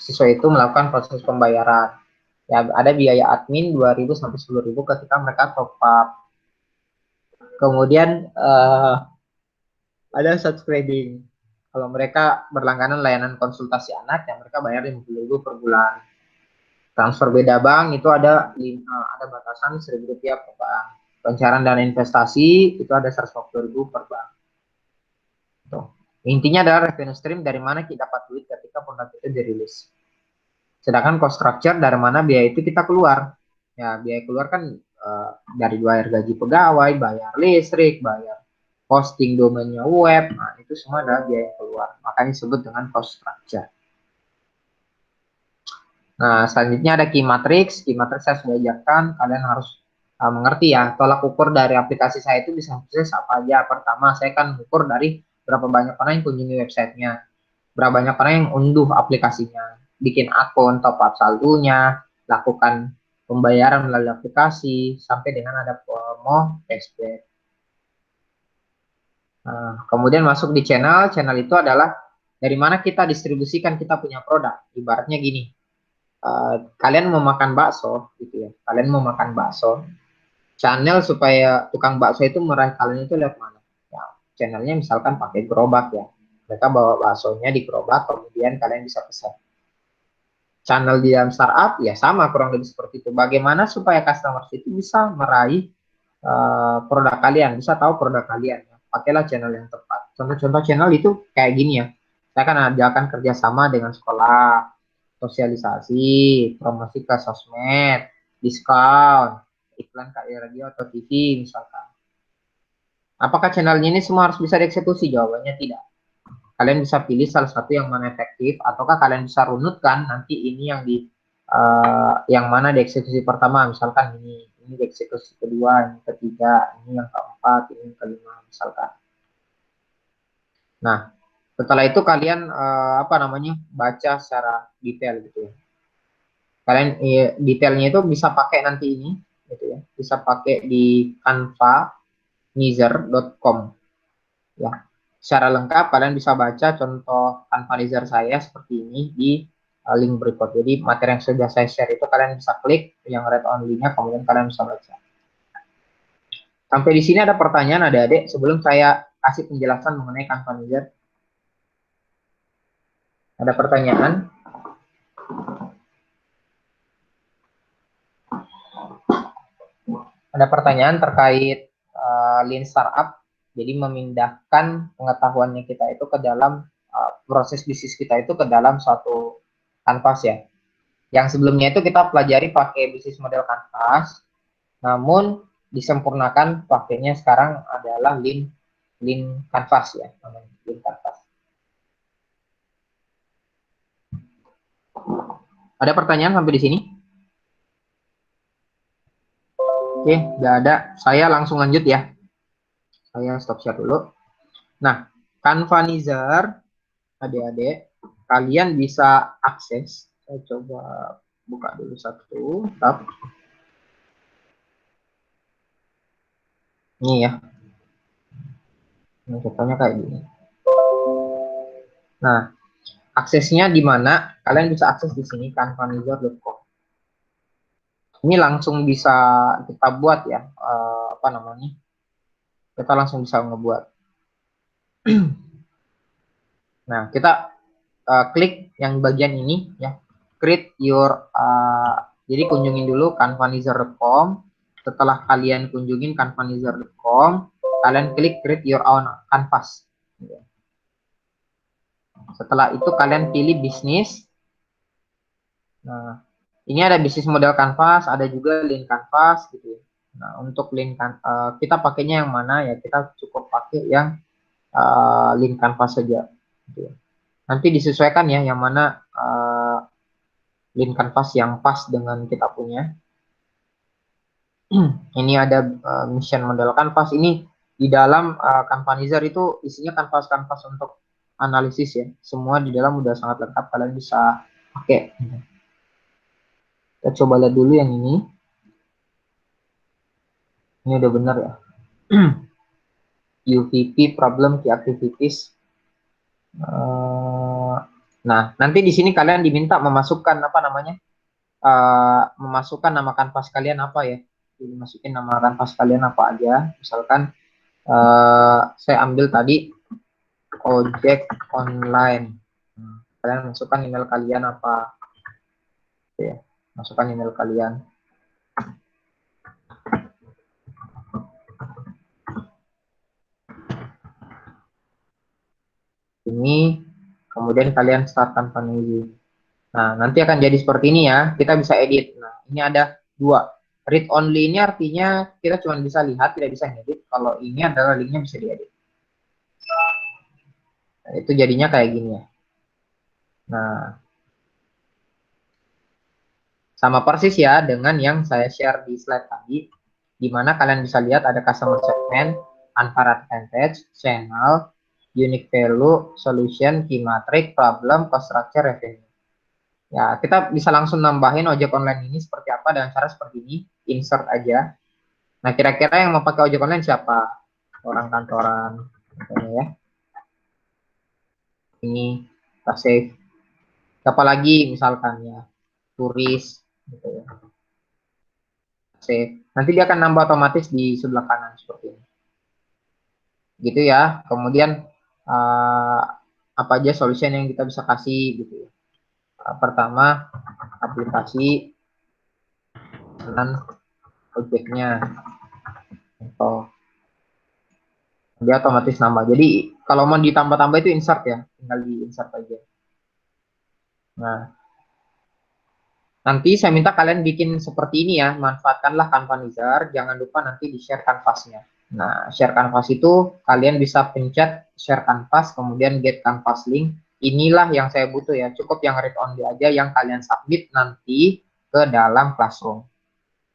Speaker 1: siswa itu melakukan proses pembayaran. Ya, ada biaya admin 2.000 sampai 10.000 ketika mereka top up. Kemudian ada subscribing. Kalau mereka berlangganan layanan konsultasi anak, ya mereka bayar 50.000 per bulan. Transfer beda bank itu ada batasan 1.000 rupiah per bank. Pencairan dana investasi itu ada 150.000 per bank. Tuh. Intinya adalah revenue stream dari mana kita dapat duit ketika produk itu dirilis. Sedangkan cost structure dari mana biaya itu kita keluar. Ya, biaya keluar kan dari bayar gaji pegawai, bayar listrik, bayar hosting domainnya web. Nah, itu semua adalah biaya keluar. Makanya disebut dengan cost structure. Nah, selanjutnya ada key matrix. Key matrix saya sudah ajarkan, kalian harus mengerti ya. Tolak ukur dari aplikasi saya itu bisa sukses apa aja. Pertama, saya kan ukur dari berapa banyak orang yang kunjungi websitenya, berapa banyak orang yang unduh aplikasinya, bikin akun, top up saldonya, lakukan pembayaran melalui aplikasi, sampai dengan ada promo cashback. Nah, kemudian masuk di channel. Channel itu adalah dari mana kita distribusikan kita punya produk. Ibaratnya gini, kalian mau makan bakso gitu ya, kalian mau makan bakso, channel supaya tukang bakso itu meraih kalian itu lewat mana ya, channelnya misalkan pakai gerobak ya, mereka bawa baksonya di gerobak, kemudian kalian bisa pesan. Channel di dalam startup ya sama kurang lebih seperti itu, bagaimana supaya customer itu bisa meraih produk kalian, bisa tahu produk kalian ya. Pakailah channel yang tepat. Contoh-contoh channel itu kayak gini ya, saya akan ajarkan kerjasama dengan sekolah, sosialisasi, promosi ke sosmed, diskon, iklan KI radio atau TV misalkan. Apakah channelnya ini semua harus bisa dieksekusi? Jawabannya tidak. Kalian bisa pilih salah satu yang mana efektif, ataukah kalian bisa runutkan nanti ini yang mana dieksekusi pertama, misalkan ini dieksekusi kedua, ini ketiga, ini yang keempat, ini yang kelima, misalkan. Nah, setelah itu kalian baca secara detail gitu ya. Kalian detailnya itu bisa pakai nanti ini gitu ya, bisa pakai di canvanizer.com ya. Secara lengkap kalian bisa baca contoh Canvanizer saya seperti ini di link berikut. Jadi materi yang sudah saya share itu kalian bisa klik yang read only-nya, kemudian kalian bisa baca. Sampai di sini ada pertanyaan adik-adik sebelum saya kasih penjelasan mengenai Canvanizer? Ada pertanyaan? Ada pertanyaan terkait Lean Startup, jadi memindahkan pengetahuannya kita itu ke dalam proses bisnis kita itu ke dalam suatu kanvas ya. Yang sebelumnya itu kita pelajari pakai bisnis model kanvas, namun disempurnakan pakainya sekarang adalah Lean Canvas ya, Lean Canvas. Ada pertanyaan sampai di sini? Oke, nggak ada. Saya langsung lanjut ya. Saya stop share dulu. Nah, Canvanizer, adik-adik, kalian bisa akses. Saya coba buka dulu satu tab. Ini ya. Nah, contohnya kayak gini. Nah, aksesnya di mana? Kalian bisa akses di sini canvanizer.com. Ini langsung bisa kita buat ya, apa namanya? Kita langsung bisa ngebuat. Nah, kita klik yang bagian ini ya, create your. Jadi kunjungin dulu canvanizer.com. Setelah kalian kunjungin canvanizer.com, kalian klik create your own canvas. Setelah itu kalian pilih bisnis. Nah, ini ada bisnis model canvas, ada juga lean canvas gitu ya. Nah, untuk lean kita pakainya yang mana ya? Kita cukup pakai yang lean canvas saja. Gitu ya. Nanti disesuaikan ya yang mana lean canvas yang pas dengan kita punya. Ini ada mission model canvas. Ini di dalam Canvanizer itu isinya canvas-canvas untuk analisis ya. Semua di dalam udah sangat lengkap, kalian bisa pakai. Kita coba lihat dulu yang ini. Ini udah benar ya. UVP problem key activities. Nah, nanti di sini kalian diminta memasukkan apa namanya? Memasukkan nama kanvas kalian apa ya? Jadi masukin nama kanvas kalian apa aja. Misalkan saya ambil tadi ojek online. Kalian masukkan email kalian apa? Ya, masukkan email kalian. Ini kemudian kalian start kampanye. Nah, nanti akan jadi seperti ini ya. Kita bisa edit. Nah, ini ada dua. Read only ini artinya kita cuma bisa lihat, tidak bisa ngedit. Kalau ini adalah linknya bisa diedit. Nah, itu jadinya kayak gini ya. Nah, sama persis ya dengan yang saya share di slide tadi, di mana kalian bisa lihat ada customer segment, unpaid advantage, channel, unique value, solution, key matrix, problem, cost structure, revenue. Ya, kita bisa langsung nambahin ojek online ini seperti apa dengan cara seperti ini, insert aja. Nah, kira-kira yang mau pakai ojek online siapa? Orang kantoran, misalnya ya. Ini kita save. Siapa lagi misalkan ya, turis, gitu ya. Save. Nanti dia akan nambah otomatis di sebelah kanan seperti ini. Gitu ya. Kemudian apa aja solution yang kita bisa kasih gitu ya. Pertama, aplikasi dan ojeknya. Contoh. Dia otomatis nambah. Jadi kalau mau ditambah-tambah itu insert ya, tinggal di insert aja. Nah, nanti saya minta kalian bikin seperti ini ya, manfaatkanlah Canvanizer, jangan lupa nanti di share kanvasnya. Nah, share canvas itu kalian bisa pencet share canvas, kemudian get canvas link. Inilah yang saya butuh ya, cukup yang read only aja yang kalian submit nanti ke dalam Classroom.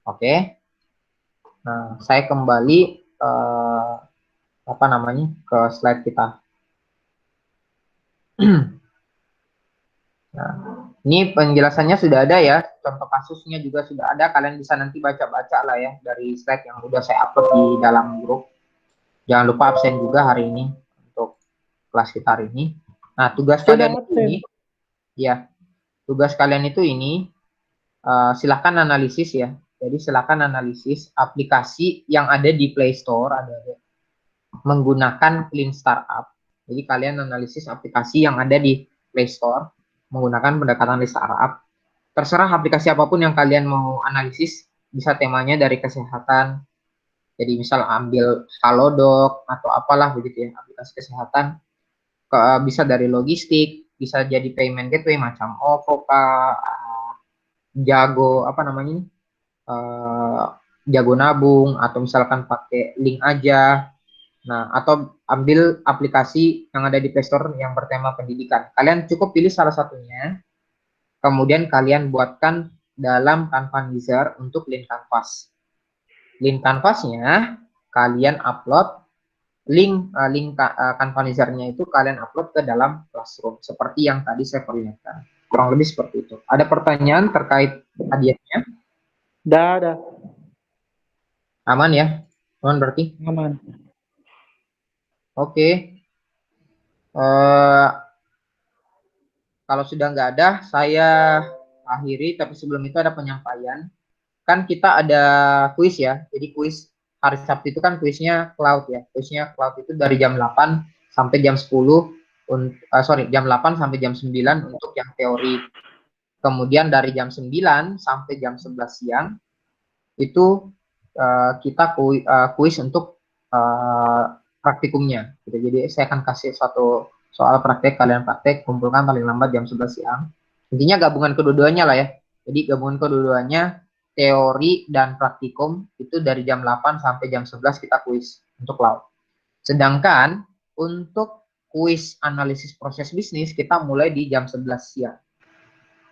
Speaker 1: Oke. Nah, saya kembali apa namanya ke slide kita. Nah, ini penjelasannya sudah ada ya, contoh kasusnya juga sudah ada, kalian bisa nanti baca-baca lah ya dari slide yang udah saya upload di dalam grup. Jangan lupa absen juga hari ini untuk kelas kita hari ini. Nah, tugas kalian itu ini, ya, tugas kalian itu ini, silahkan analisis ya. Jadi silahkan analisis aplikasi yang ada di Play Store, ada menggunakan Clean Startup. Jadi kalian analisis aplikasi yang ada di Play Store menggunakan pendekatan startup. Terserah aplikasi apapun yang kalian mau analisis, bisa temanya dari kesehatan. Jadi misal ambil Halodoc atau apalah begitu ya, aplikasi kesehatan. Bisa dari logistik, bisa jadi payment gateway macam OVO, Jago, apa namanya, Jago nabung, atau misalkan pakai link aja. Nah, atau ambil aplikasi yang ada di Play Store yang bertema pendidikan. Kalian cukup pilih salah satunya, kemudian kalian buatkan dalam Canvanizer untuk link canvas. Link canvasnya kalian upload, link Canvanizernya itu kalian upload ke dalam Classroom seperti yang tadi saya perlihatkan. Kurang lebih seperti itu. Ada pertanyaan terkait hadiahnya?
Speaker 2: Ada.
Speaker 1: Aman ya? Aman berarti?
Speaker 2: Aman.
Speaker 1: Oke. Eh, kalau sudah nggak ada, saya akhiri. Tapi sebelum itu ada penyampaian. Kan kita ada kuis ya. Jadi kuis hari Sabtu itu kan kuisnya cloud ya. Kuisnya cloud itu dari jam 8 sampai jam 10. Sorry, jam 8 sampai jam 9 untuk yang teori. Kemudian dari jam 9 sampai jam 11 siang itu kita kuis untuk praktikumnya. Gitu. Jadi saya akan kasih suatu soal praktek, kalian praktek, kumpulkan paling lambat jam 11 siang. Intinya gabungan kedua-duanya lah ya. Jadi gabungan kedua-duanya teori dan praktikum itu dari jam 8 sampai jam 11 kita kuis untuk cloud. Sedangkan untuk kuis analisis proses bisnis kita mulai di jam 11 siang.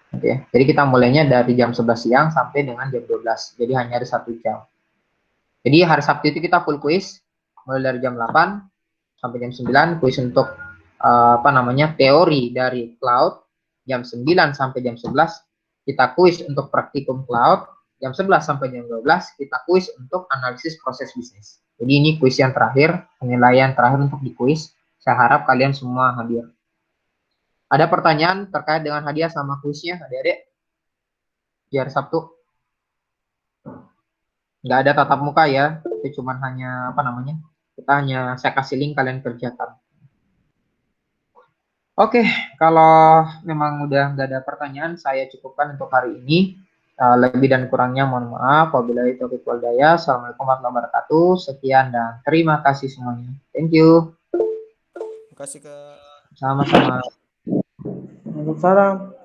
Speaker 1: Oke, jadi kita mulainya dari jam 11 siang sampai dengan jam 12. Jadi hanya ada 1 jam. Jadi hari Sabtu itu kita full quiz mulai dari jam 8 sampai jam 9, quiz untuk teori dari cloud. Jam 9 sampai jam 11 kita quiz untuk praktikum cloud. Jam 11 sampai jam 12 kita quiz untuk analisis proses bisnis. Jadi ini quiz yang terakhir, penilaian terakhir untuk di quiz. Saya harap kalian semua hadir. Ada pertanyaan terkait dengan hadiah sama kuisnya, adik-adik? Di hari Sabtu? Nggak ada tatap muka ya, itu cuma hanya saya kasih link, kalian kerjakan. Oke, kalau memang udah nggak ada pertanyaan, saya cukupkan untuk hari ini. Lebih dan kurangnya mohon maaf. Wabillahi taufiq wal hidayah. Assalamualaikum warahmatullahi wabarakatuh. Sekian dan terima kasih semuanya. Thank you.
Speaker 2: Terima kasih Kak.
Speaker 1: Sama-sama.
Speaker 3: Waalaikumsalam.